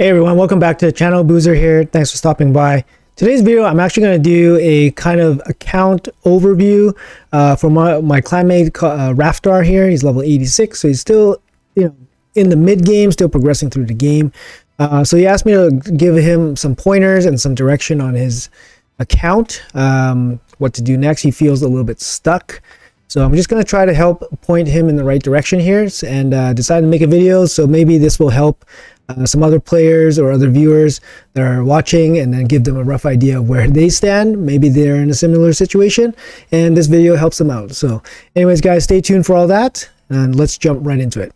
Hey everyone, welcome back to the channel. Boozer here. Thanks for stopping by. Today's video, I'm actually going to do a kind of account overview for my clanmate Raftar here. He's level 86, so he's still, in the mid game, still progressing through the game. So he asked me to give him some pointers and some direction on his account, what to do next. He feels a little bit stuck. So I'm just going to try to help point him in the right direction here and decide to make a video. So maybe this will help some other players or other viewers that are watching, and then give them a rough idea of where they stand. Maybe they're in a similar situation and this video helps them out. So anyways guys, stay tuned for all that and let's jump right into it.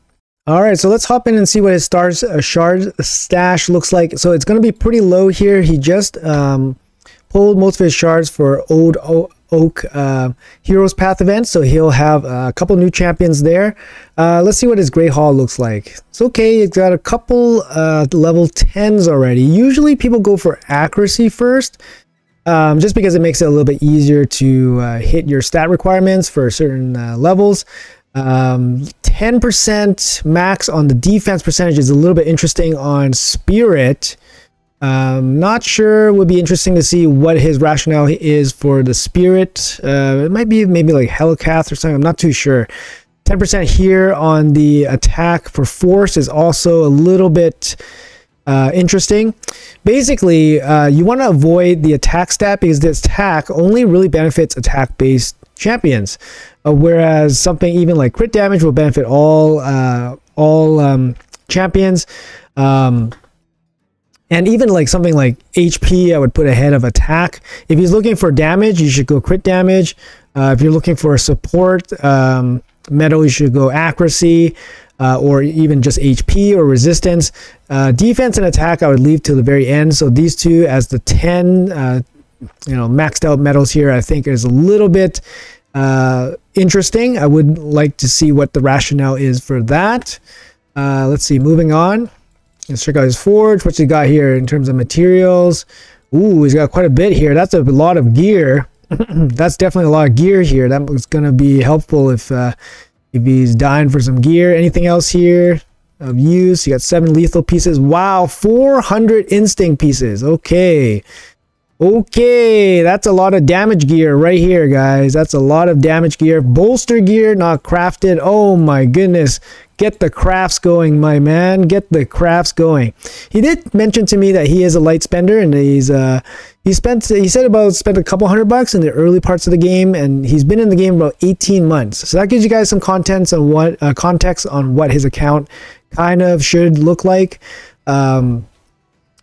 All right, so let's hop in and see what his shard stash looks like. So it's going to be pretty low here. He just pulled most of his shards for Old Oak Heroes Path event, so he'll have a couple new champions there. Let's see what his Grey Hall looks like. It's okay, it's got a couple level 10s already. Usually people go for accuracy first, just because it makes it a little bit easier to hit your stat requirements for certain levels. 10% max on the defense percentage is a little bit interesting on Spirit. Not sure, would be interesting to see what his rationale is for the Spirit. It might be maybe like Helicath or something, I'm not too sure. 10% here on the attack for force is also a little bit interesting. Basically, you want to avoid the attack stat because this attack only really benefits attack based champions, whereas something even like crit damage will benefit all champions. And even like something like HP, I would put ahead of attack. If he's looking for damage, you should go crit damage. If you're looking for a support medal, you should go accuracy, or even just HP or resistance. Defense and attack, I would leave till the very end. So these two as the 10, maxed out medals here, I think is a little bit interesting. I would like to see what the rationale is for that. Let's see, moving on. Let's check out his forge. What's he got here in terms of materials? Ooh, he's got quite a bit here. That's a lot of gear. That's definitely a lot of gear here. That was going to be helpful if he's dying for some gear. Anything else here of use? You got 7 lethal pieces. Wow, 400 instinct pieces. Okay. That's a lot of damage gear right here, guys. That's a lot of damage gear. Bolster gear, not crafted. Oh my goodness. Get the crafts going, my man. Get the crafts going. He did mention to me that he is a light spender, and he said spent a couple $100 in the early parts of the game, and he's been in the game about 18 months. So that gives you guys some context on what his account kind of should look like.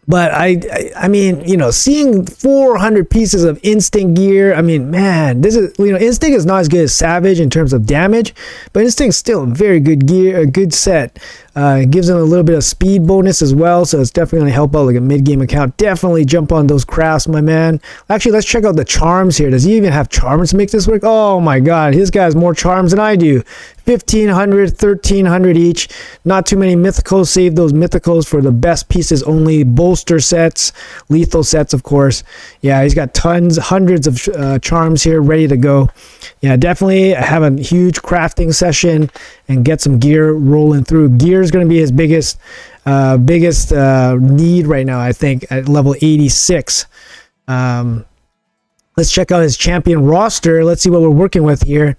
But I mean, seeing 400 pieces of instinct gear, I mean, man, this is, instinct is not as good as savage in terms of damage, but instinct is still a very good gear, a good set. It gives them a little bit of speed bonus as well, so it's definitely going to help out like a mid-game account. Definitely jump on those crafts, my man. Actually, let's check out the charms here. Does he even have charms to make this work? Oh my god, his guy has more charms than I do. 1,500, 1,300 each. Not too many mythicals. Save those mythicals for the best pieces only. Bolster sets, lethal sets, of course. Yeah, he's got hundreds of charms here ready to go. Yeah, definitely have a huge crafting session and get some gear rolling through. Gear is going to be his biggest need right now, I think, at level 86. Let's check out his champion roster. Let's see what we're working with here.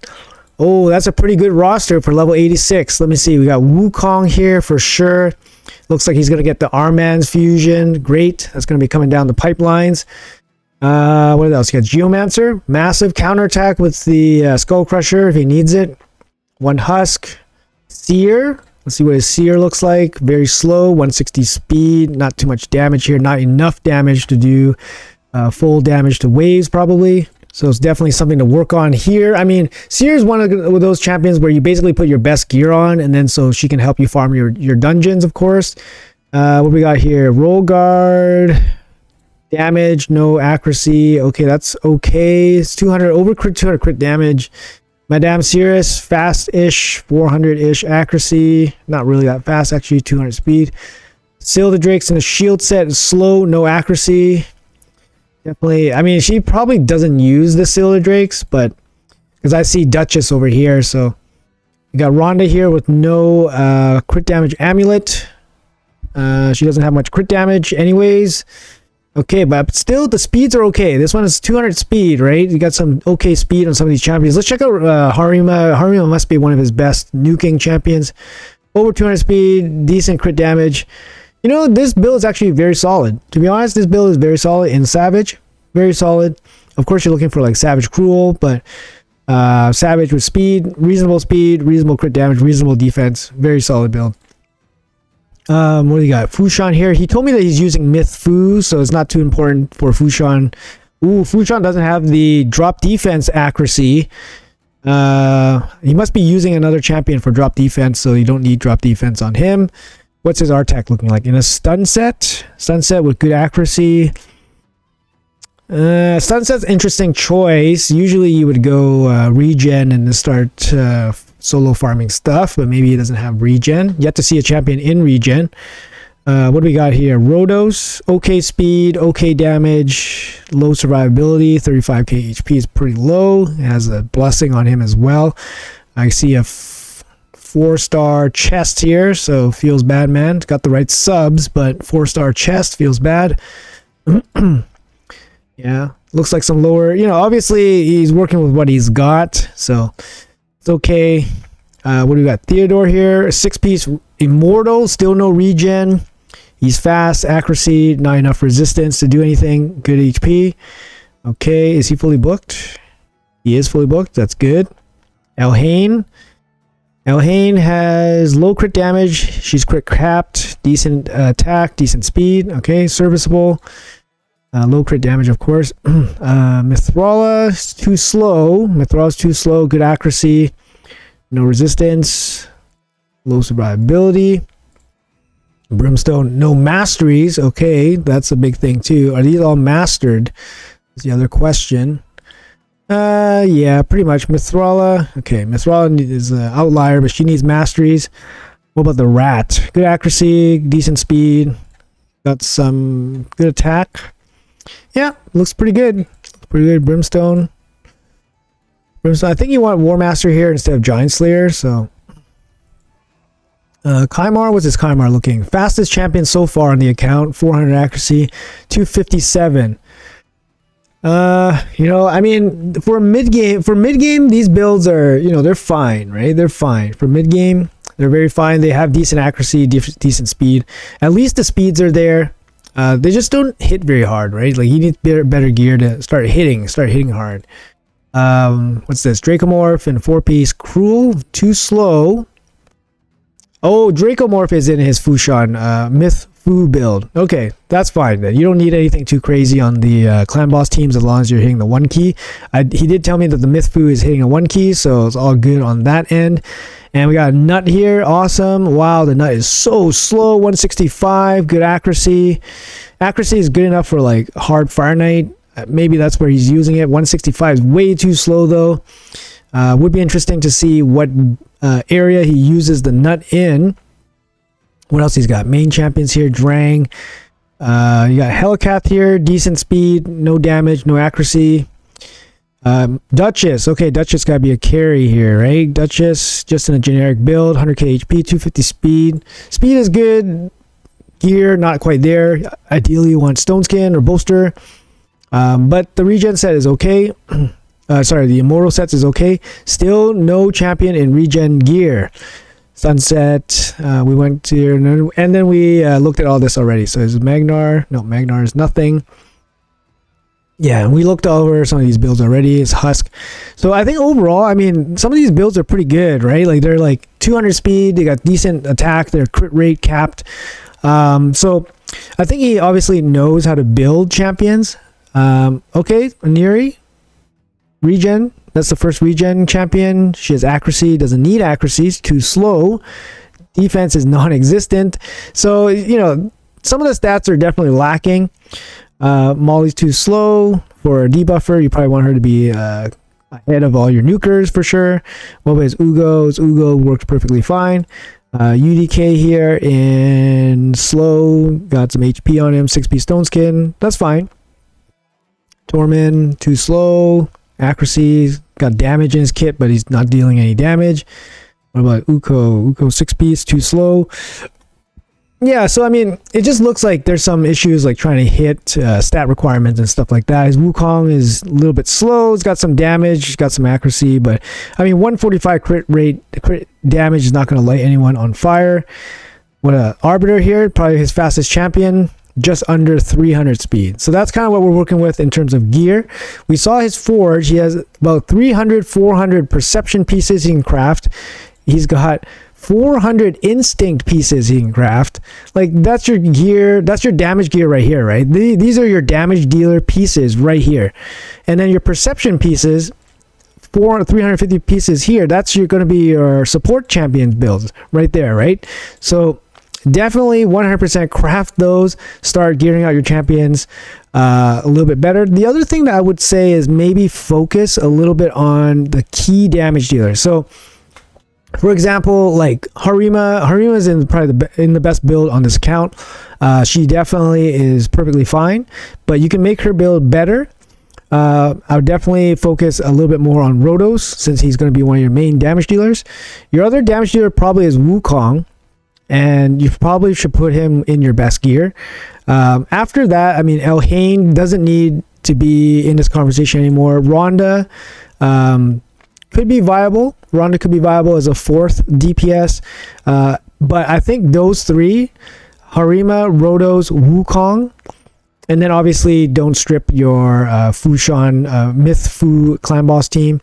Oh, that's a pretty good roster for level 86. Let me see. We got Wukong here for sure. Looks like he's going to get the Arman's fusion. Great. That's going to be coming down the pipelines. What else? You got Geomancer. Massive counterattack with the Skull Crusher if he needs it. 1 Husk. Seer. Let's see what his Seer looks like. Very slow. 160 speed. Not too much damage here. Not enough damage to do full damage to waves probably. So it's definitely something to work on here. I mean, Seer is one of those champions where you basically put your best gear on, and then so she can help you farm your dungeons, of course. What do we got here? Roll guard. Damage, no accuracy. Okay, that's okay. It's 200 over crit, 200 crit damage. Madame Cirrus, fast-ish, 400-ish accuracy. Not really that fast, actually, 200 speed. Seal the Drakes in the shield set is slow, no accuracy. Definitely, I mean, she probably doesn't use the Seal the Drakes, but because I see Duchess over here, so you got Rhonda here with no crit damage amulet. She doesn't have much crit damage anyways. Okay, but still the speeds are okay. This one is 200 speed, right? You got some okay speed on some of these champions. Let's check out Harima. Harima must be one of his best nuking champions. Over 200 speed, decent crit damage. You know, this build is actually very solid. To be honest, this build is very solid in Savage. Very solid. Of course, you're looking for like Savage Cruel, but Savage with speed, reasonable crit damage, reasonable defense. Very solid build. What do you got? Fushan here. He told me that he's using Myth Fu, so it's not too important for Fushan. Ooh, Fushan doesn't have the drop defense accuracy. He must be using another champion for drop defense, so you don't need drop defense on him. What's his R-Tech looking like? In a stun set? Stun set with good accuracy. Stun set's interesting choice. Usually you would go regen and start solo farming stuff, but maybe he doesn't have regen. Yet to see a champion in regen. What do we got here? Rhodos, okay speed, okay damage, low survivability, 35k HP is pretty low. It has a blessing on him as well. I see a 4-star chest here, so feels bad, man. It's got the right subs, but 4-star chest feels bad. Yeah, looks like some lower, you know, obviously he's working with what he's got, so it's okay. What do we got? Theodore here, 6-piece immortal, still no regen. He's fast, accuracy, not enough resistance to do anything. Good HP. Okay, is he fully booked? He is fully booked, that's good. Elhain. Elhain has low crit damage. She's crit capped, decent attack, decent speed. Okay, serviceable. Low crit damage, of course. Mithrala is too slow. Mithrala's too slow. Good accuracy. No resistance. Low survivability. Brimstone, no masteries. Okay, that's a big thing too. Are these all mastered? Is the other question. Yeah, pretty much. Mithrala. Okay, Mithrala is an outlier, but she needs masteries. What about the rat? Good accuracy, decent speed. Got some good attack. Yeah, looks pretty good. Pretty good. Brimstone. Brimstone. I think you want War Master here instead of Giant Slayer, so. Kymar, what's his Kymar looking? Fastest champion so far on the account, 400 accuracy, 257. You know, I mean, for mid game, these builds are, you know, they're fine, right? They're fine. For mid game, they're very fine. They have decent accuracy, decent speed. At least the speeds are there. They just don't hit very hard, right? Like, you need better gear to start hitting hard. What's this? Dracomorph and 4-piece Cruel, too slow. Oh, Dracomorph is in his Fushan Myth Fu build. Okay, that's fine then. You don't need anything too crazy on the clan boss teams as long as you're hitting the 1 key. He did tell me that the Myth Fu is hitting a 1 key, so it's all good on that end. And we got a Nut here. Awesome. Wow, the Nut is so slow. 165. Good accuracy. Accuracy is good enough for like hard Fire Knight. Maybe that's where he's using it. 165 is way too slow though. Would be interesting to see what area he uses the Nut in. What else he's got? Main champions here. Drang. You got Helicath here. Decent speed. No damage. No accuracy. Duchess. Okay, Duchess gotta be a carry here, right? Duchess, just in a generic build. 100k HP. 250 speed. Speed is good. Gear, not quite there. Ideally, you want Stone Skin or Bolster. But the regen set is okay. Sorry, the immortal sets is okay. Still no champion in regen gear. Sunset, we went to, and then we looked at all this already. So is Magnar? No, Magnar is nothing. Yeah, we looked over some of these builds already. It's Husk. So I think overall, I mean, some of these builds are pretty good, right? Like, they're like 200 speed, they got decent attack, they're crit rate capped. So I think he obviously knows how to build champions. Okay, Aniri. Regen, that's the first regen champion. She has accuracy, doesn't need accuracy, it's too slow. Defense is non-existent. So, you know, some of the stats are definitely lacking. Molly's too slow for a debuffer. You probably want her to be ahead of all your nukers for sure. What about his Ugo? His Ugo works perfectly fine. UDK here in slow, got some HP on him, 6-piece Stone Skin, that's fine. Tormin, too slow. Accuracy, got damage in his kit, but he's not dealing any damage. What about Uko? Uko 6-piece, too slow. Yeah, so I mean, it just looks like there's some issues like trying to hit stat requirements and stuff like that. His Wukong is a little bit slow. It's got some damage, it's got some accuracy, but I mean, 145 crit damage is not going to light anyone on fire. What a Arbiter here, probably his fastest champion, just under 300 speed. So that's kind of what we're working with in terms of gear. We saw his forge. He has about 400 perception pieces he can craft. He's got 400 instinct pieces he can craft. Like, that's your gear, that's your damage gear right here, right? These are your damage dealer pieces right here. And then your perception pieces, 350 pieces here, that's going to be your support champions builds right there, right? So definitely 100% craft those, start gearing out your champions a little bit better. The other thing that I would say is maybe focus a little bit on the key damage dealers. So for example, like Harima is in probably in the best build on this account. She definitely is perfectly fine, but you can make her build better. I would definitely focus a little bit more on Rotos, since he's going to be one of your main damage dealers. Your other damage dealer probably is Wukong, and you probably should put him in your best gear. After that, I mean, Elhain doesn't need to be in this conversation anymore. Ronda could be viable. Ronda could be viable as a 4th DPS. But I think those three, Harima, Rotos, Wukong, and then obviously don't strip your Fushan Myth Fu clan boss team.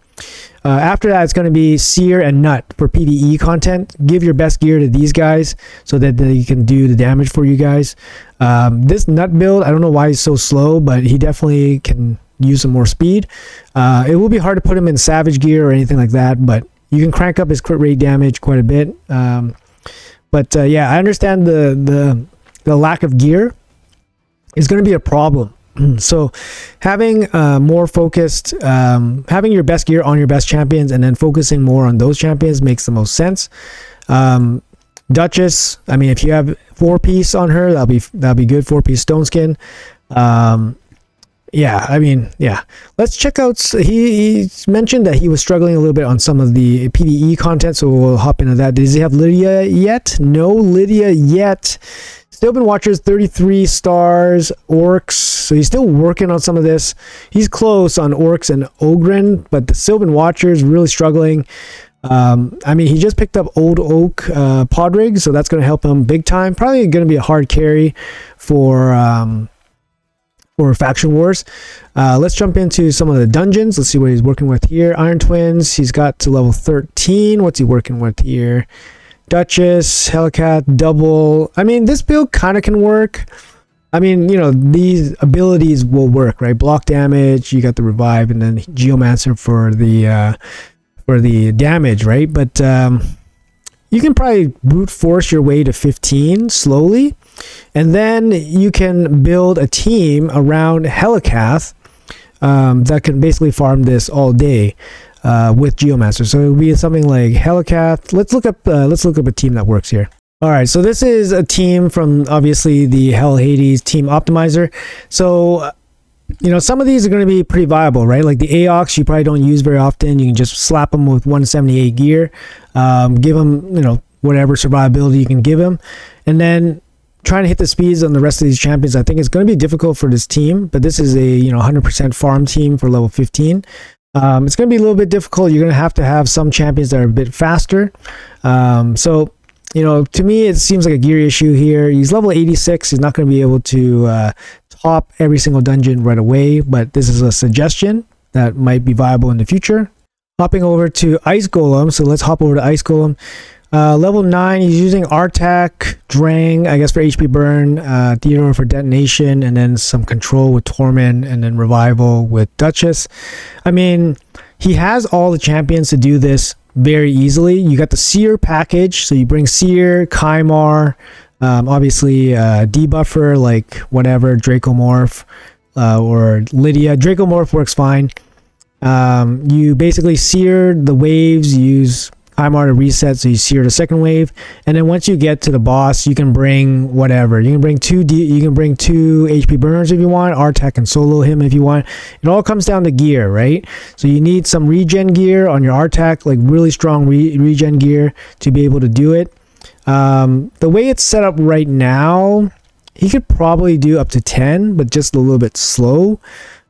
After that, it's going to be Seer and Nut for PvE content. Give your best gear to these guys so that they can do the damage for you guys. This Nut build, I don't know why he's so slow, but he definitely can use some more speed. It will be hard to put him in Savage gear or anything like that, but you can crank up his crit rate damage quite a bit. Yeah, I understand the lack of gear is going to be a problem. So having more focused, having your best gear on your best champions and then focusing more on those champions makes the most sense. Duchess, I mean, if you have 4-piece on her, that'll be good. 4-piece stone skin. Yeah, I mean, yeah. Let's check out. He mentioned that he was struggling a little bit on some of the PvE content, so we'll hop into that. Does he have Lydia yet? No Lydia yet. Sylvan Watchers, 33 stars. Orcs, so he's still working on some of this. He's close on Orcs and Ogren, but the Sylvan Watchers really struggling. I mean, he just picked up Old Oak Podrig, so that's going to help him big time. Probably going to be a hard carry for Faction Wars. Let's jump into some of the dungeons. Let's see what he's working with here. Iron Twins, he's got to level 13. What's he working with here? Duchess, Hellcat, Double. I mean, this build kind of can work. I mean, you know, these abilities will work, right? Block damage, you got the revive, and then Geomancer for the damage, right? But you can probably brute force your way to 15 slowly, and then you can build a team around Helicath that can basically farm this all day with Geomancer. So it would be something like Helicath. Let's look up a team that works here. All right, so this is a team from obviously the Hell Hades team optimizer. So you know, some of these are going to be pretty viable, right? Like the Aox, you probably don't use very often. You can just slap them with 178 gear, give them, you know, whatever survivability you can give them, and then trying to hit the speeds on the rest of these champions. I think it's going to be difficult for this team, but this is a 100% farm team for level 15. It's going to be a little bit difficult. You're going to have some champions that are a bit faster. So, you know, to me, it seems like a gear issue here. He's level 86. He's not going to be able to top every single dungeon right away, but this is a suggestion that might be viable in the future. Hopping over to Ice Golem. So let's hop over to Ice Golem. Level 9, he's using Artak, Drang, I guess for HP burn, Theodore for detonation, and then some control with Torment, and then revival with Duchess. I mean, he has all the champions to do this very easily. You got the Seer package, so you bring Seer, Kymar, obviously debuffer like whatever, Dracomorph or Lydia. Dracomorph works fine. You basically Seer the waves, use Kymar to reset, so you Seer the second wave, and then once you get to the boss, you can bring whatever. You can bring two HP burners if you want. Artak and solo him if you want. It all comes down to gear, right? So you need some regen gear on your Artak, like really strong regen gear to be able to do it. The way it's set up right now, he could probably do up to 10, but just a little bit slow.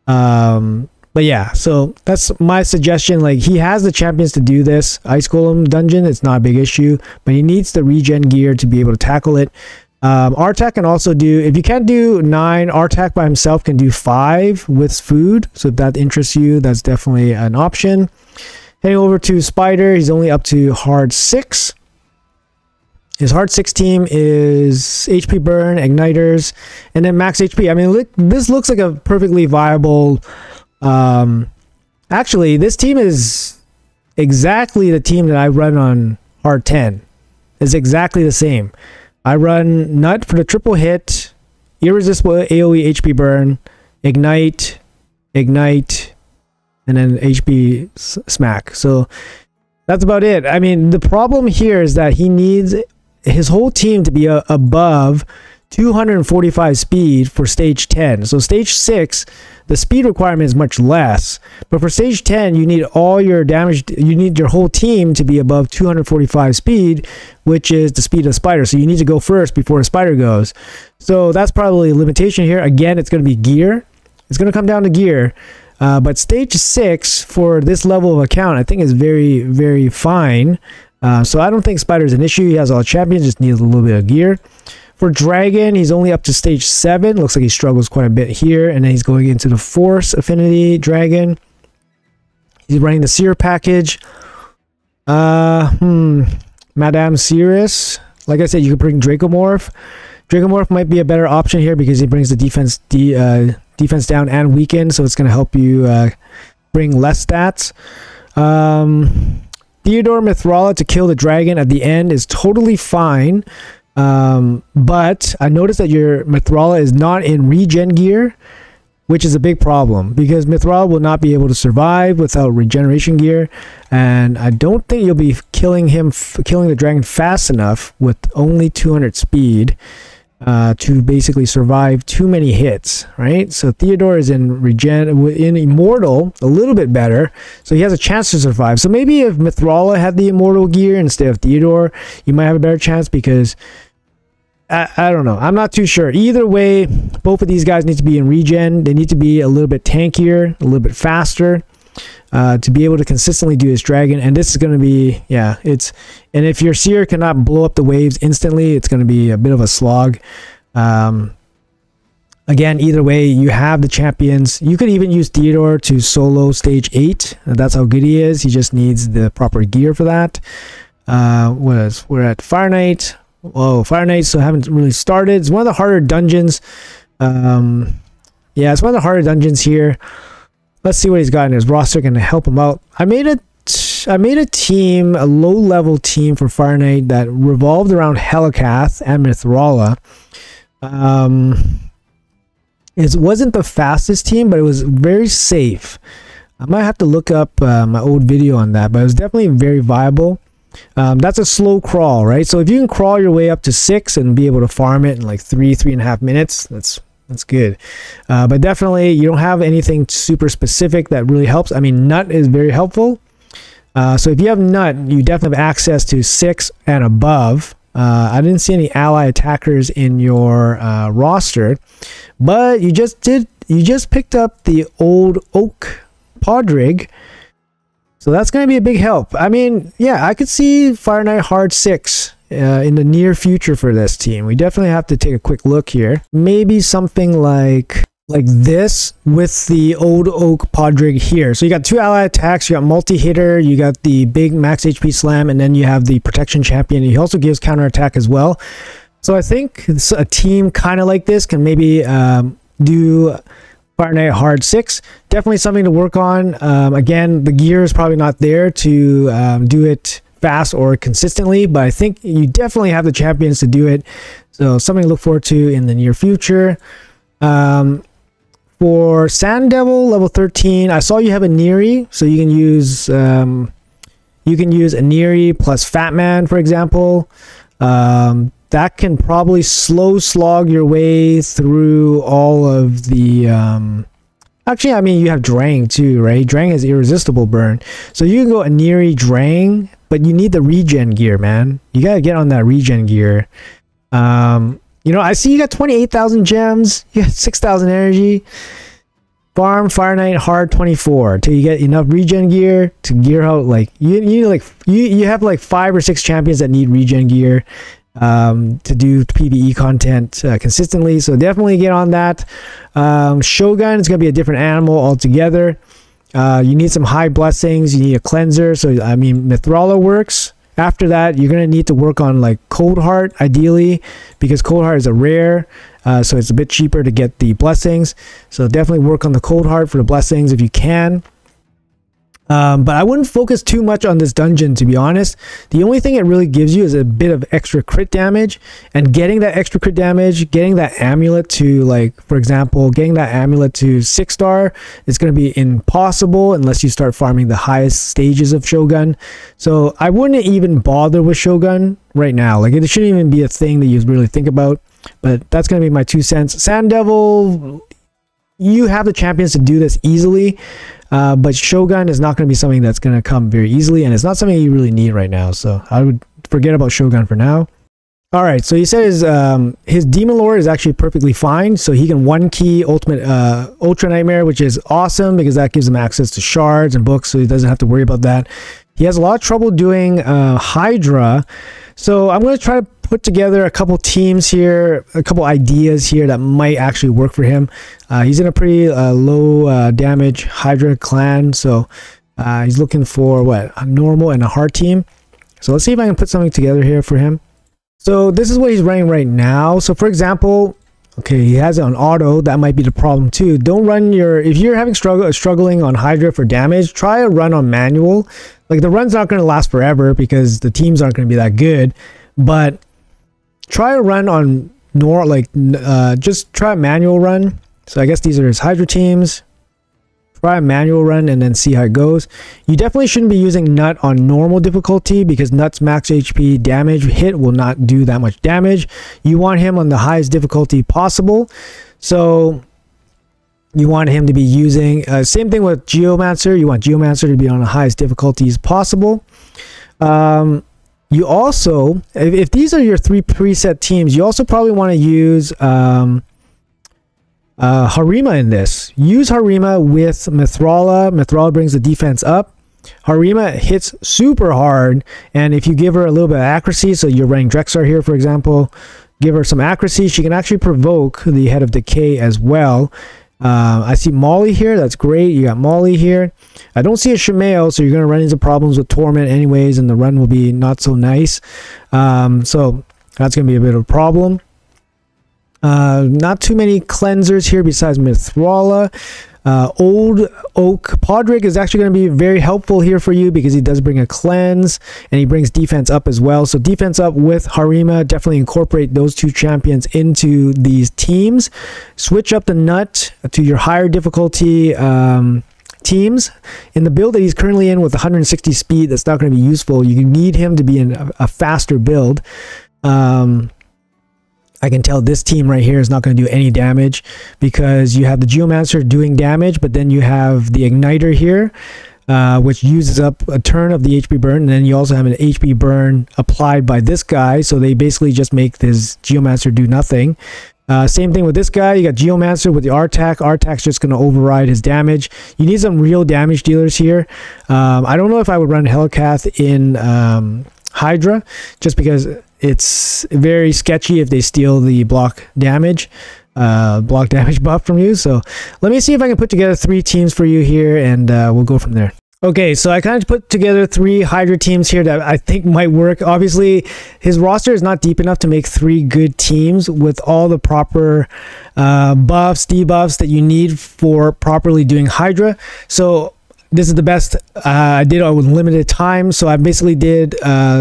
But yeah, so that's my suggestion. Like, he has the champions to do this Ice Golem dungeon. It's not a big issue, but he needs the regen gear to be able to tackle it. Artak can also do, if you can't do 9, Artak by himself can do 5 with food. So if that interests you, that's definitely an option. Heading over to Spider, he's only up to hard 6. His hard 6 team is HP burn, igniters, and then max HP. I mean, look, this looks like a perfectly viable. Actually, this team is exactly the team that I run on hard 10. It's exactly the same. I run Nut for the triple hit, irresistible AoE HP burn, ignite, and then HP smack. So that's about it. I mean, the problem here is that he needs his whole team to be above 245 speed for stage 10. So stage 6, the speed requirement is much less, but for stage 10 you need all your damage, you need your whole team to be above 245 speed, which is the speed of Spider. So you need to go first before a Spider goes. So that's probably a limitation here. Again, it's going to be gear. It's going to come down to gear. But stage 6 for this level of account, I think, is very, very fine. So I don't think Spider's an issue. He has all the champions, just needs a little bit of gear. For Dragon, he's only up to stage 7. Looks like he struggles quite a bit here. And then he's going into the Force Affinity Dragon. He's running the Seer package. Madame Cirrus. Like I said, you could bring Dracomorph. Dracomorph might be a better option here because he brings the defense down and weaken, so it's going to help you bring less stats. Theodore Mithrala to kill the dragon at the end is totally fine. But I noticed that your Mithrala is not in regen gear, which is a big problem because Mithrala will not be able to survive without regeneration gear, and I don't think you'll be killing the dragon fast enough with only 200 speed to basically survive too many hits, right? So Theodore is in Immortal a little bit better, so he has a chance to survive. So maybe if Mithrala had the Immortal gear instead of Theodore, you might have a better chance because I don't know. I'm not too sure. Either way, both of these guys need to be in regen. They need to be a little bit tankier, a little bit faster to be able to consistently do this dragon. And this is going to be, yeah, and if your Seer cannot blow up the waves instantly, it's going to be a bit of a slog. Again, either way, you have the champions. You could even use Theodore to solo stage 8. That's how good he is. He just needs the proper gear for that. We're at Fire Knight. Whoa, Fire Knight, so haven't really started. It's one of the harder dungeons. Yeah, it's one of the harder dungeons here. Let's see what he's got in his roster. Going to help him out. I made a team, a low-level team for Fire Knight that revolved around Helikath and Mithrala. It wasn't the fastest team, but it was very safe. I might have to look up my old video on that, but it was definitely very viable. That's a slow crawl, right? So if you can crawl your way up to 6 and be able to farm it in like 3.5 minutes, that's good. But definitely you don't have anything super specific that really helps. I mean, Nut is very helpful. So if you have Nut, you definitely have access to 6 and above. I didn't see any ally attackers in your roster, but you just picked up the old Oak Podrig. So that's going to be a big help. I mean, yeah, I could see Fire Knight hard 6 in the near future for this team. We definitely have to take a quick look here. Maybe something like this with the old Oak Podrig here. So you got 2 ally attacks, you got multi-hitter, you got the big max HP slam, and then you have the protection champion. He also gives counter attack as well. So I think a team kind of like this can maybe do Fire Knight hard 6. Definitely something to work on. Again, the gear is probably not there to do it fast or consistently, but I think you definitely have the champions to do it. So something to look forward to in the near future. For Sand Devil level 13, I saw you have a Neri, so you can use a Neri plus Fat Man, for example. That can probably slow slog your way through all of the Actually, I mean, you have Drang too, right? Drang has irresistible burn. So you can go Aniri Drang, but you need the regen gear, man. You gotta get on that regen gear. You know, I see you got 28,000 gems, you got 6,000 energy. Farm Fire Knight hard 24 till you get enough regen gear to gear out. Like you have like 5 or 6 champions that need regen gear to do PvE content consistently. So definitely get on that. Shogun is gonna be a different animal altogether. You need some high blessings. You need a cleanser. So I mean, Mithrala works. After that, you're going to need to work on like Cold Heart, ideally, because Cold Heart is a rare, so it's a bit cheaper to get the blessings. So definitely work on the Cold Heart for the blessings if you can. But I wouldn't focus too much on this dungeon, to be honest. The only thing it really gives you is a bit of extra crit damage, and getting that extra crit damage, getting that amulet to, like, for example, getting that amulet to 6-star is going to be impossible unless you start farming the highest stages of Shogun. So I wouldn't even bother with Shogun right now. Like, it shouldn't even be a thing that you really think about, but that's going to be my 2 cents. Sand Devil, you have the champions to do this easily. But Shogun is not going to be something that's going to come very easily, and it's not something you really need right now. So I would forget about Shogun for now. All right, so he says his Demon Lord is actually perfectly fine. So he can 1-key Ultimate Ultra Nightmare, which is awesome because that gives him access to shards and books, so he doesn't have to worry about that. He has a lot of trouble doing Hydra. So I'm going to try to put together a couple teams here, a couple ideas here that might actually work for him. He's in a pretty low damage Hydra clan, so he's looking for what, a normal and a hard team. So let's see if I can put something together here for him. So this is what he's running right now. So for example, okay, he has it on auto. That might be the problem too. Don't run your, if you're having struggling on Hydra for damage, try a run on manual. Like, the run's not going to last forever because the teams aren't going to be that good, but try a run on just try a manual run. So I guess these are his Hydra teams. Try a manual run and then see how it goes. You definitely shouldn't be using Nut on normal difficulty because Nut's max HP damage hit will not do that much damage. You want him on the highest difficulty possible. So you want him to be using, same thing with Geomancer. You want Geomancer to be on the highest difficulties possible. You also, if these are your 3 preset teams, you also probably want to use Harima in this. Use Harima with Mithrala. Mithrala brings the defense up. Harima hits super hard, and if you give her a little bit of accuracy, so you're running Drexar here, for example, give her some accuracy, she can actually provoke the Head of Decay as well. I see Molly here. That's great. You got Molly here. I don't see a Shemale, so you're going to run into problems with Torment anyways, and the run will be not so nice. So that's going to be a bit of a problem. Not too many cleansers here besides Mithrala. Old Oak Podrick is actually going to be very helpful here for you because he does bring a cleanse and he brings defense up as well. So defense up with Harima, definitely incorporate those 2 champions into these teams. Switch up the Nut to your higher difficulty teams. In the build that he's currently in with 160 speed, that's not going to be useful. You need him to be in a faster build. I can tell this team right here is not going to do any damage because you have the Geomancer doing damage, but then you have the Igniter here, which uses up a turn of the HP burn, and then you also have an HP burn applied by this guy, so they basically just make this Geomancer do nothing. Same thing with this guy. You got Geomancer with the Artak. Artak's just going to override his damage. You need some real damage dealers here. I don't know if I would run Hellcath in Hydra, just because it's very sketchy if they steal the block damage buff from you. So let me see if I can put together 3 teams for you here, and we'll go from there. Okay, so I kind of put together 3 Hydra teams here that I think might work. Obviously, his roster is not deep enough to make 3 good teams with all the proper buffs, debuffs that you need for properly doing Hydra. So this is the best I did with limited time. So I basically did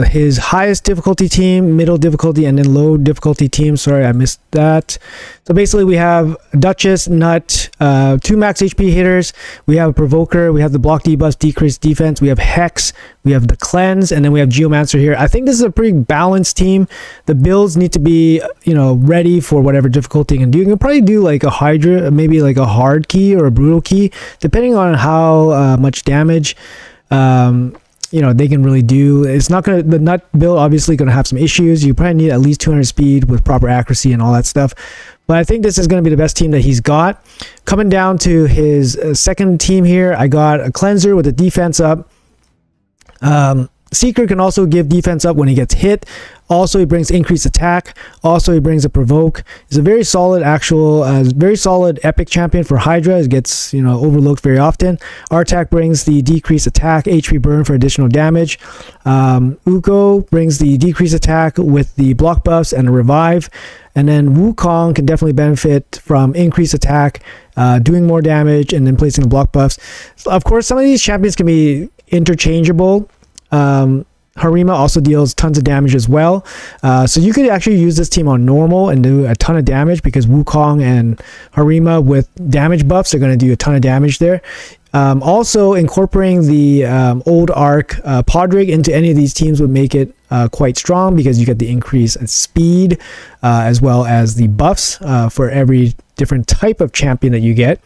his highest difficulty team, middle difficulty, and then low difficulty team. Sorry, I missed that. So basically we have Duchess, Nut, 2 max HP hitters. We have a Provoker. We have the block debuffs, decreased defense. We have Hex. We have the Cleanse, and then we have Geomancer here. I think this is a pretty balanced team. The builds need to be, you know, ready for whatever difficulty you can do. You can probably do like a Hydra, maybe like a hard key or a brutal key, depending on how much damage you know they can really do. It's not gonna, the Nut build obviously gonna have some issues. You probably need at least 200 speed with proper accuracy and all that stuff, but I think this is going to be the best team that he's got. Coming down to his second team here, I got a Cleanser with the defense up. Seeker can also give defense up when he gets hit. Also, he brings increased attack. Also, he brings a Provoke. He's a very solid very solid epic champion for Hydra. It gets, you know, overlooked very often. Artak brings the decreased attack, HP burn for additional damage. Uko brings the decreased attack with the block buffs and a revive. And then Wukong can definitely benefit from increased attack, doing more damage, and then placing the block buffs. So of course, some of these champions can be interchangeable. Harima also deals tons of damage as well, so you could actually use this team on normal and do a ton of damage, because Wukong and Harima with damage buffs are going to do a ton of damage there. Also, incorporating the old arc Podrig into any of these teams would make it quite strong, because you get the increase in speed as well as the buffs for every different type of champion that you get.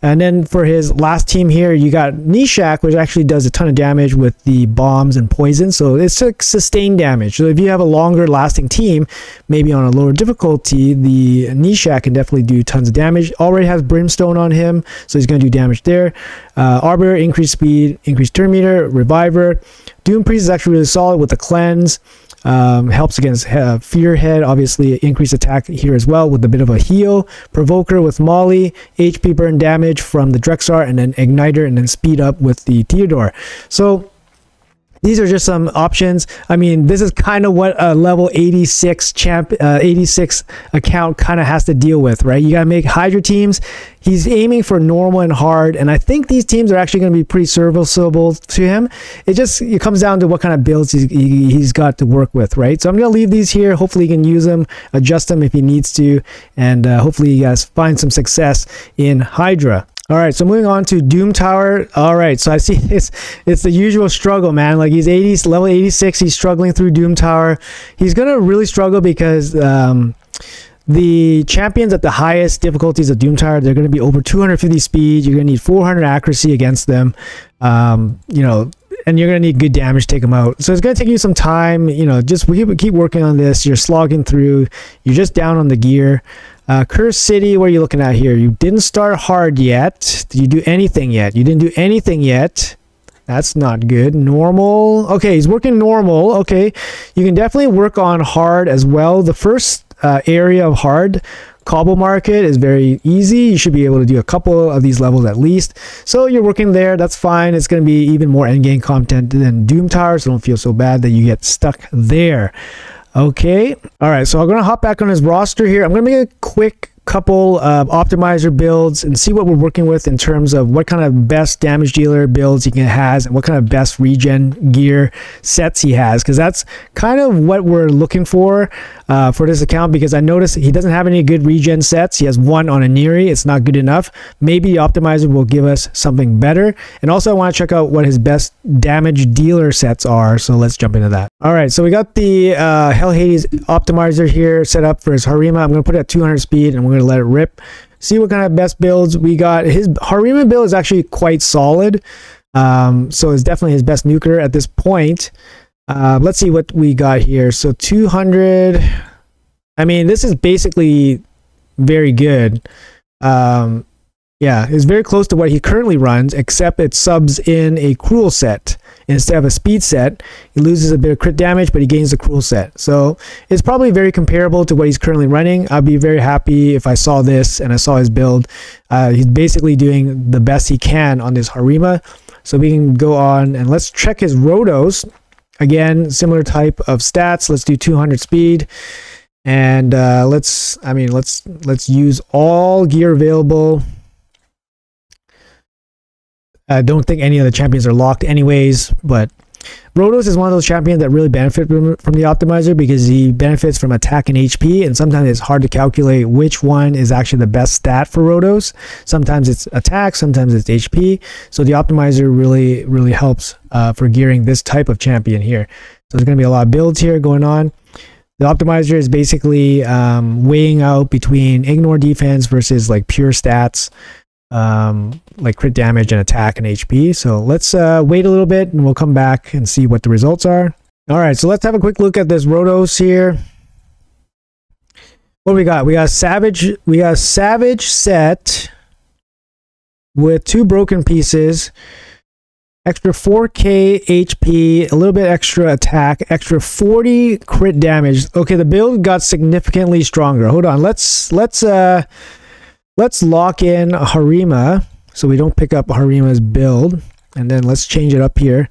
And then for his last team here, you got Nishak, which actually does a ton of damage with the bombs and poison. So it's like sustained damage. So if you have a longer lasting team, maybe on a lower difficulty, the Nishak can definitely do tons of damage. Already has Brimstone on him, so he's going to do damage there. Arbiter, increased speed, increased turn meter. Reviver. Doom Priest is actually really solid with the Cleanse. Helps against Fearhead, obviously increased attack here as well with a bit of a heal. Provoker with Molly, HP burn damage from the Drexar, and then Igniter, and then speed up with the Theodore. So these are just some options. I mean, this is kind of what a level 86 86 account kind of has to deal with, right? You got to make Hydra teams. He's aiming for normal and hard, and I think these teams are actually going to be pretty serviceable to him. It comes down to what kind of builds he's got to work with, right? So I'm going to leave these here. Hopefully he can use them, adjust them if he needs to, and hopefully you guys find some success in Hydra. All right, so moving on to Doom Tower. All right, so I see it's the usual struggle, man. Like he's level 86, he's struggling through Doom Tower. He's gonna really struggle because the champions at the highest difficulties of Doom Tower, they're gonna be over 250 speed. You're gonna need 400 accuracy against them. You know, and you're gonna need good damage to take them out. So it's gonna take you some time. You know, just keep working on this. You're slogging through. You're just down on the gear. Curse City, what are you looking at here? You didn't start hard yet. Did you do anything yet? You didn't do anything yet. That's not good. Normal. Okay, he's working normal. Okay, you can definitely work on hard as well. The first area of hard, Cobble Market, is very easy. You should be able to do a couple of these levels at least. So you're working there. That's fine. It's going to be even more endgame content than Doom Tower, so don't feel so bad that you get stuck there. Okay, all right, so I'm gonna hop back on his roster here. I'm gonna make a quick couple of optimizer builds and see what we're working with in terms of what kind of best damage dealer builds he has and what kind of best regen gear sets he has, because that's kind of what we're looking for this account, because I noticed he doesn't have any good regen sets. He has one on a Neri. It's not good enough. Maybe the optimizer will give us something better. And also I want to check out what his best damage dealer sets are, so let's jump into that. All right, so we got the Hell Hades optimizer here set up for his Harima. I'm going to put it at 200 speed and we're going to let it rip. See what kind of best builds we got. His Harima build is actually quite solid, so it's definitely his best nuker at this point. Let's see what we got here. So 200. I mean, this is basically very good. Yeah, it's very close to what he currently runs, except it subs in a cruel set instead of a speed set. He loses a bit of crit damage, but he gains the cruel set. So it's probably very comparable to what he's currently running. I'd be very happy if I saw this and I saw his build. He's basically doing the best he can on this Harima. So we can go on and let's check his Rotos. Again, similar type of stats. Let's do 200 speed. And let's use all gear available. I don't think any of the champions are locked anyways, but Rotos is one of those champions that really benefit from the optimizer because he benefits from attack and HP, and sometimes it's hard to calculate which one is actually the best stat for Rotos. Sometimes it's attack, sometimes it's HP. So the optimizer really helps for gearing this type of champion here. So there's going to be a lot of builds here going on. The optimizer is basically weighing out between ignore defense versus like pure stats, like crit damage and attack and HP. So let's wait a little bit and we'll come back and see what the results are. All right, so let's have a quick look at this Rotos here. What do we got? We got Savage set with 2 broken pieces, extra 4k HP, a little bit extra attack, extra 40 crit damage. Okay, the build got significantly stronger. Hold on, let's lock in Harima so we don't pick up Harima's build, and then let's change it up here.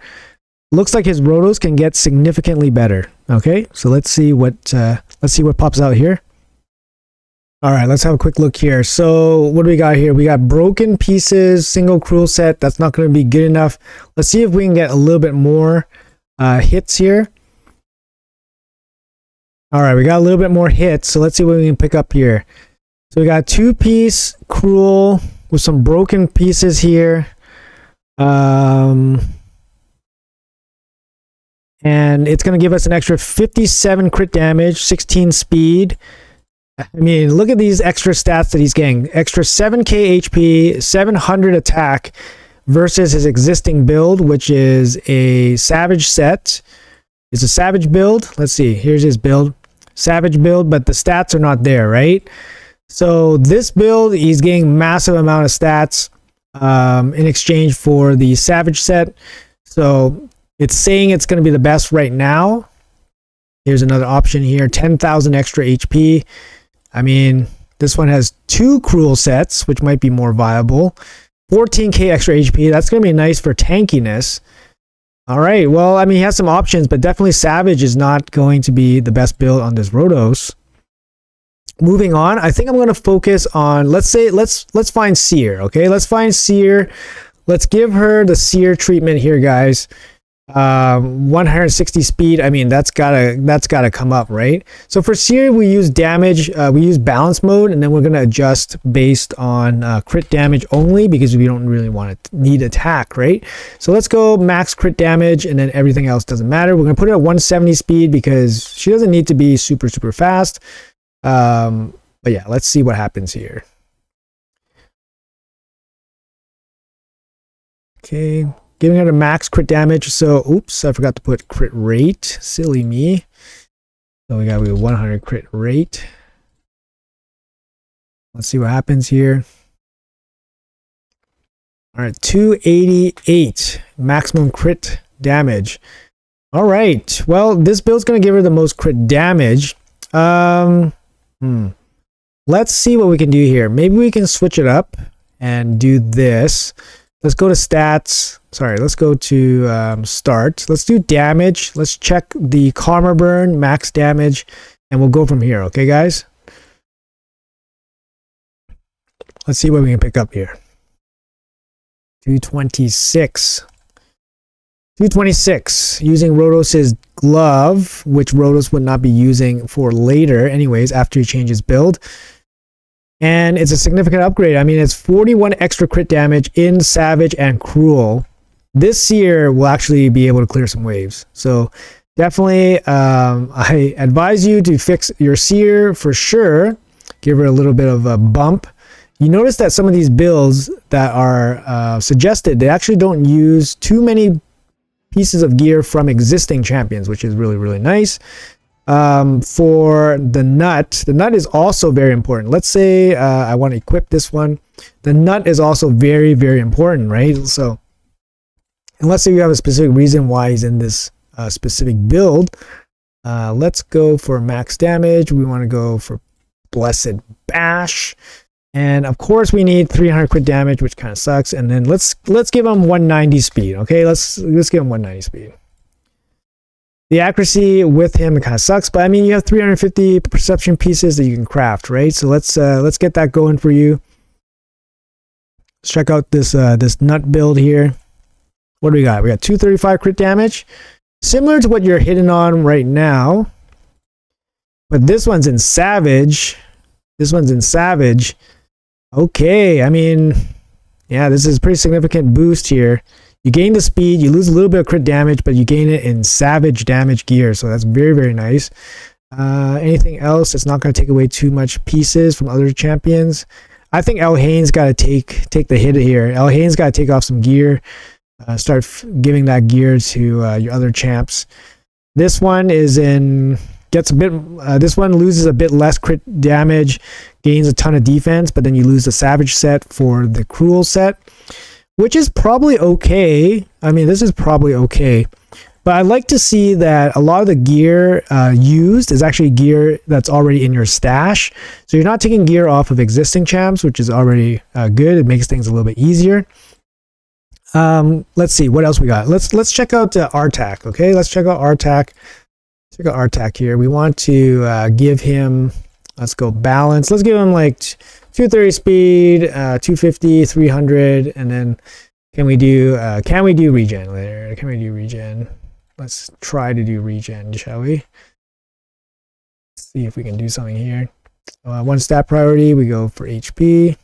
Looks like his Rotos can get significantly better. Okay, so let's see what pops out here. All right, let's have a quick look here. So what do we got here? We got broken pieces, single cruel set. That's not going to be good enough. Let's see if we can get a little bit more hits here. All right, we got a little bit more hits. So let's see what we can pick up here. So we got 2-piece cruel with some broken pieces here. And it's going to give us an extra 57 crit damage, 16 speed. I mean, look at these extra stats that he's getting. Extra 7k HP, 700 attack versus his existing build, which is a Savage set. It's a Savage build. Let's see. Here's his build. Savage build, but the stats are not there, right? So this build, he's getting massive amount of stats in exchange for the Savage set. So it's saying it's going to be the best right now. Here's another option here. 10,000 extra HP. I mean, this one has 2 cruel sets, which might be more viable. 14k extra HP. That's going to be nice for tankiness. All right. Well, I mean, he has some options, but definitely Savage is not going to be the best build on this Rotos. Moving on, I think I'm going to focus on, let's find Seer. Okay, let's find Seer. Let's give her the Seer treatment here, guys. 160 speed. I mean, that's gotta come up, right? So for Seer, we use damage. We use balance mode, and then we're gonna adjust based on crit damage only because we don't really need attack, right? So let's go max crit damage, and then everything else doesn't matter. We're gonna put it at 170 speed because she doesn't need to be super fast. But yeah, let's see what happens here. Okay. Giving her the max crit damage. So, oops, I forgot to put crit rate. Silly me. So we got 100 crit rate. Let's see what happens here. All right, 288 maximum crit damage. All right. Well, this build's going to give her the most crit damage. Let's see what we can do here. Maybe we can switch it up and do this. Let's go to stats. Sorry, let's go to start. Let's do damage. Let's check the Karma Burn, max damage, and we'll go from here. Okay, guys? Let's see what we can pick up here. 226. 226. Using Rotos' glove, which Rotos would not be using for later anyways, after he changes build. And it's a significant upgrade. I mean, it's 41 extra crit damage in Savage and Cruel. This Seer will actually be able to clear some waves. So definitely, I advise you to fix your Seer for sure. Give her a little bit of a bump. You notice that some of these builds that are suggested, they actually don't use too many pieces of gear from existing champions, which is really nice. For the nut is also very important. Let's say I want to equip this one. The nut is also very important, right? So, and let's say you have a specific reason why he's in this specific build. Let's go for max damage. We want to go for Blessed Bash, and of course we need 300 crit damage, which kind of sucks. And then let's give him 190 speed. Okay, let's give him 190 speed. The accuracy with him kind of sucks, but I mean, you have 350 perception pieces that you can craft, right? So let's get that going for you. Let's check out this this nut build here. What do we got? We got 235 crit damage, similar to what you're hitting on right now. But this one's in Savage. This one's in Savage. Okay, I mean, yeah, this is a pretty significant boost here. You gain the speed, you lose a little bit of crit damage, but you gain it in Savage damage gear, so that's very, very nice. Anything else that's not going to take away too much pieces from other champions? I think El Hain's got to take the hit here. El Hain's got to take off some gear, start giving that gear to your other champs. This one is in... Gets a bit. This one loses a bit less crit damage, gains a ton of defense, but then you lose the Savage set for the Cruel set, which is probably okay. I mean, this is probably okay, but I'd like to see that a lot of the gear used is actually gear that's already in your stash. So you're not taking gear off of existing champs, which is already good. It makes things a little bit easier. Let's see what else we got. Let's check out Artak. Okay, let's check out Artak. Check out Artak here. We want to give him, let's go balance. Let's give him like 230 speed, 250, 300, and then can we do regen later? Can we do regen? Let's try to do regen, shall we? Let's see if we can do something here. One stat priority, we go for HP.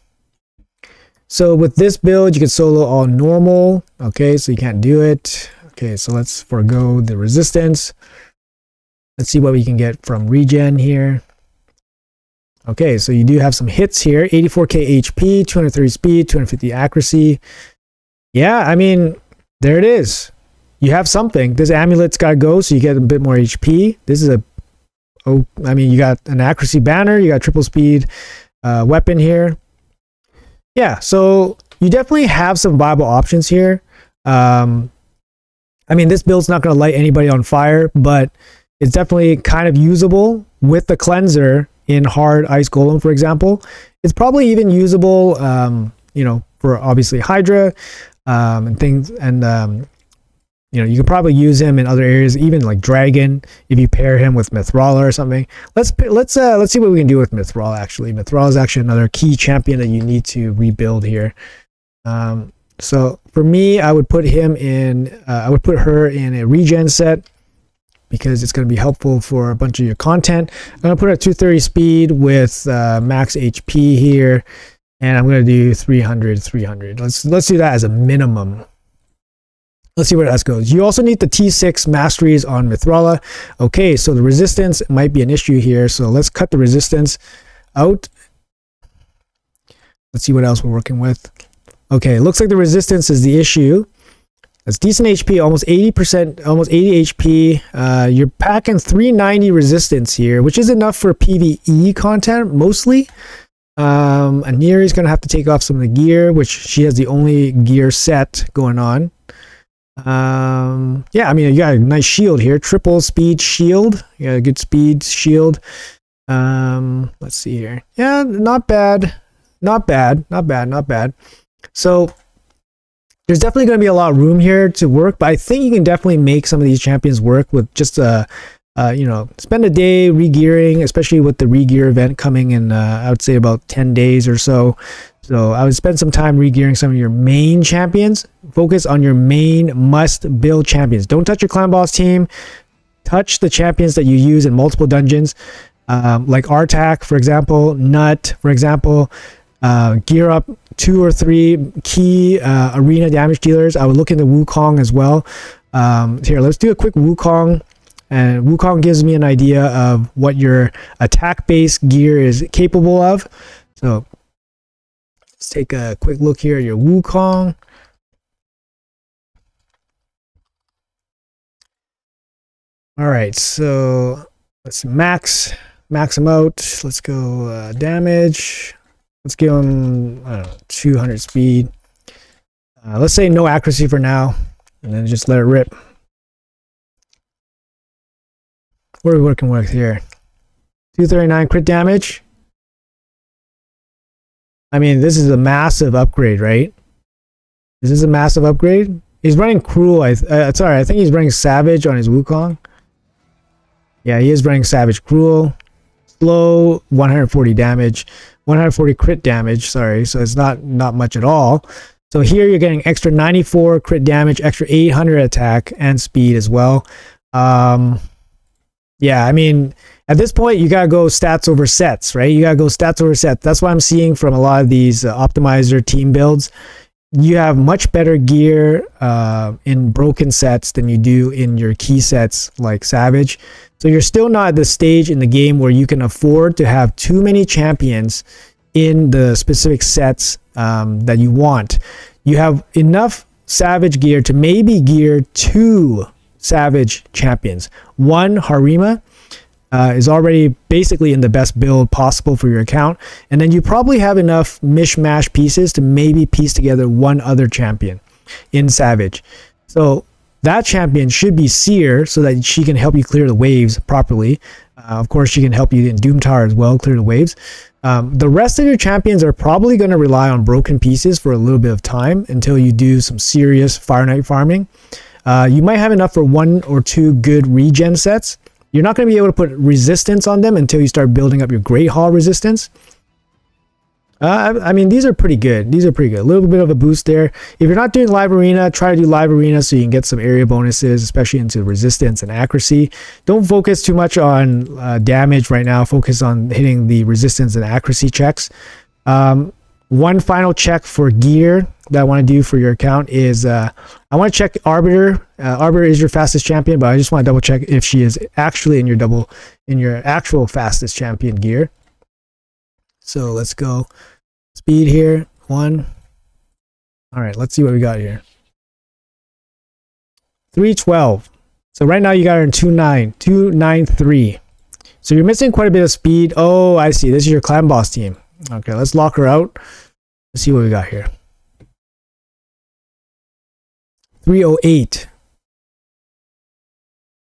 So with this build, you can solo all normal. Okay, so you can't do it. Okay, so let's forego the resistance. Let's see what we can get from regen here. Okay, so you do have some hits here. 84k HP, 230 speed, 250 accuracy. Yeah, I mean, there it is. You have something. This amulet's got to go, so you get a bit more HP. This is I mean, you got an accuracy banner. You got triple speed weapon here. Yeah, so you definitely have some viable options here. I mean, this build's not going to light anybody on fire, but it's definitely kind of usable with the cleanser in hard ice golem, for example. It's probably even usable, you know, for obviously Hydra and things, and you know, you can probably use him in other areas, even like Dragon, if you pair him with Mithrala or something. Let's see what we can do with Mithrala. Actually, Mithrala is actually another key champion that you need to rebuild here. So for me, I would put him in. I would put her in a regen set, because it's going to be helpful for a bunch of your content. I'm going to put a 230 speed with max HP here, and I'm going to do 300. Let's do that as a minimum. Let's see where that goes. You also need the T6 masteries on Mithrala. Okay, so the resistance might be an issue here, so let's cut the resistance out. Let's see what else we're working with. Okay, looks like the resistance is the issue. That's decent HP, almost 80%, almost 80 HP. You're packing 390 resistance here, which is enough for PvE content, mostly. Aniri's going to have to take off some of the gear, which she has the only gear set going on. Yeah, I mean, you got a nice shield here. Triple speed shield. You got a good speed shield. Let's see here. Yeah, not bad. Not bad. So there's definitely going to be a lot of room here to work, but I think you can definitely make some of these champions work with just you know, spend a day regearing, especially with the regear event coming in, I would say about 10 days or so. So I would spend some time regearing some of your main champions. Focus on your main must build champions. Don't touch your clan boss team. Touch the champions that you use in multiple dungeons, like Artak, for example, Nut, for example. Gear up 2 or 3 key arena damage dealers. I would look into Wukong as well. Here, let's do a quick Wukong. And Wukong gives me an idea of what your attack-based gear is capable of. So let's take a quick look here at your Wukong. All right, so let's max him out. Let's go damage. Let's give him, I don't know, 200 speed. Let's say no accuracy for now, and then just let it rip. What are we working with here? 239 crit damage. I mean, this is a massive upgrade, right? Is this a massive upgrade? He's running Cruel. Sorry, I think he's running Savage on his Wukong. Yeah, he is running Savage Cruel. Slow, 140 damage. 140 crit damage, sorry. So it's not much at all. So here you're getting extra 94 crit damage, extra 800 attack and speed as well. Yeah, I mean, at this point, you gotta go stats over sets, right? You gotta go stats over sets. That's what I'm seeing from a lot of these optimizer team builds. You have much better gear in broken sets than you do in your key sets like Savage. So you're still not at the stage in the game where you can afford to have too many champions in the specific sets that you want. You have enough Savage gear to maybe gear 2 Savage champions. One, Harima, is already basically in the best build possible for your account, and then you probably have enough mishmash pieces to maybe piece together one other champion in Savage. So that champion should be Seer, so that she can help you clear the waves properly. Of course, she can help you in Doom Tower as well, clear the waves. The rest of your champions are probably going to rely on broken pieces for a little bit of time until you do some serious Fire Knight farming. You might have enough for 1 or 2 good regen sets. You're not going to be able to put resistance on them until you start building up your Great Hall resistance. I mean, these are pretty good. These are pretty good. A little bit of a boost there. If you're not doing live arena, try to do live arena so you can get some area bonuses, especially into resistance and accuracy. Don't focus too much on damage right now. Focus on hitting the resistance and accuracy checks. One final check for gear that I want to do for your account is I want to check Arbiter. Arbiter is your fastest champion, but I just want to double check if she is actually in your actual fastest champion gear. So let's go speed here. 1. All right, let's see what we got here. 312. So right now you got her in 293. So you're missing quite a bit of speed. Oh, I see. This is your clan boss team. Okay, let's lock her out. Let's see what we got here. 308.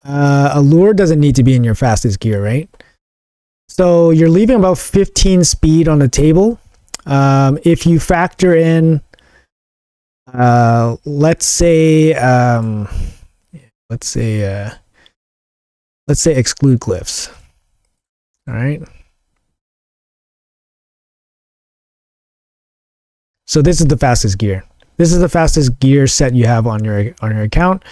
Allure doesn't need to be in your fastest gear, right? So you're leaving about 15 speed on the table. If you factor in, let's say exclude glyphs. All right. So this is the fastest gear. This is the fastest gear set you have on your account.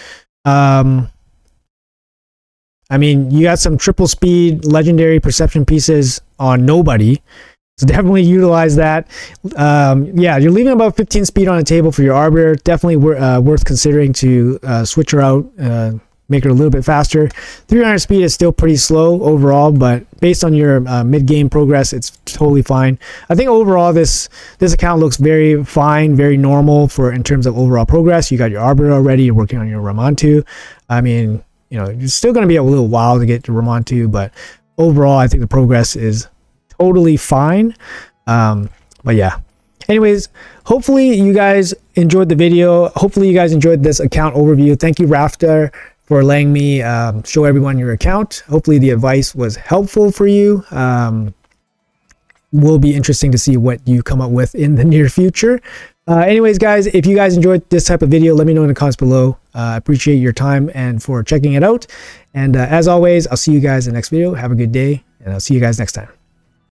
I mean, you got some triple speed legendary perception pieces on nobody, so definitely utilize that. Yeah, you're leaving about 15 speed on the table for your Arbiter. Definitely worth considering to switch her out, make her a little bit faster. 300 speed is still pretty slow overall, but based on your mid-game progress, it's totally fine. I think overall this account looks very fine, very normal in terms of overall progress. You got your Arbiter already. You're working on your Ramantu. I mean, you know, you're still going to be a little while to get to Ramantu, but overall, I think the progress is totally fine. But yeah. Anyways, hopefully you guys enjoyed the video. Hopefully you guys enjoyed this account overview. Thank you, Raftar, for letting me show everyone your account. Hopefully the advice was helpful for you. Will be interesting to see what you come up with in the near future. Anyways, guys, if you guys enjoyed this type of video, let me know in the comments below. I appreciate your time and for checking it out. And as always, I'll see you guys in the next video. Have a good day, and I'll see you guys next time.